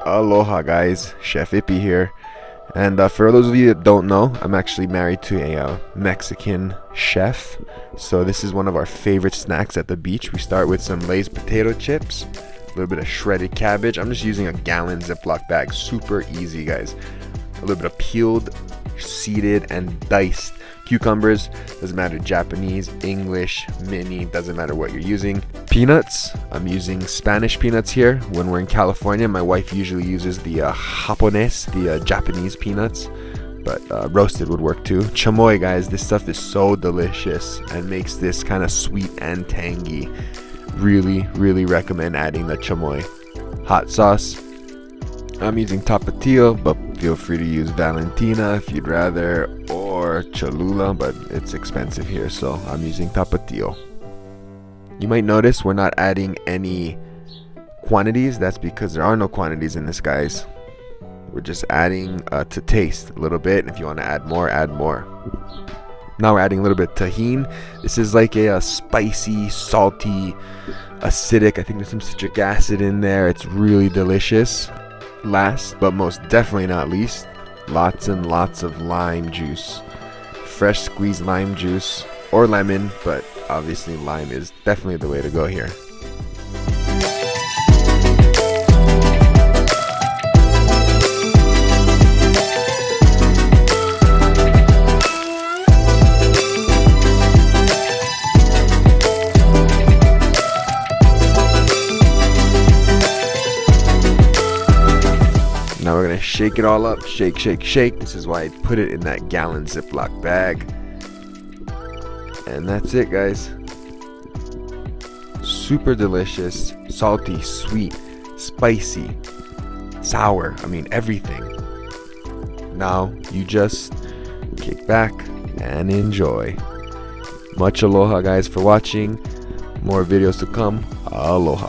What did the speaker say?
Aloha guys, Chef Ippy here. And for those of you that don't know, I'm actually married to a Mexican chef. So this is one of our favorite snacks at the beach. We start with some Lay's potato chips, a little bit of shredded cabbage. I'm just using a gallon Ziploc bag, super easy guys. A little bit of peeled, seeded, and diced cucumbers. Doesn't matter, Japanese, English, mini, doesn't matter what you're using. Peanuts, I'm using Spanish peanuts here. When we're in California, my wife usually uses the Japones, the Japanese peanuts, but roasted would work too. Chamoy guys, this stuff is so delicious and makes this kind of sweet and tangy. Really recommend adding the chamoy. Hot sauce, I'm using Tapatio, but feel free to use Valentina if you'd rather, or Cholula, but it's expensive here, so I'm using Tapatio. You might notice we're not adding any quantities. That's because there are no quantities in this, guys. We're just adding to taste a little bit. If you want to add more, add more. Now we're adding a little bit of tahini. This is like a spicy, salty, acidic. I think there's some citric acid in there. It's really delicious. Last but most definitely not least, lots and lots of lime juice. Fresh squeezed lime juice or lemon, but obviously lime is definitely the way to go here. Now we're gonna shake it all up. Shake. This is why I put it in that gallon Ziploc bag. And that's it, guys. Super delicious, salty, sweet, spicy, sour. I mean, everything. Now you just kick back and enjoy. Much aloha, guys, for watching. More videos to come. Aloha.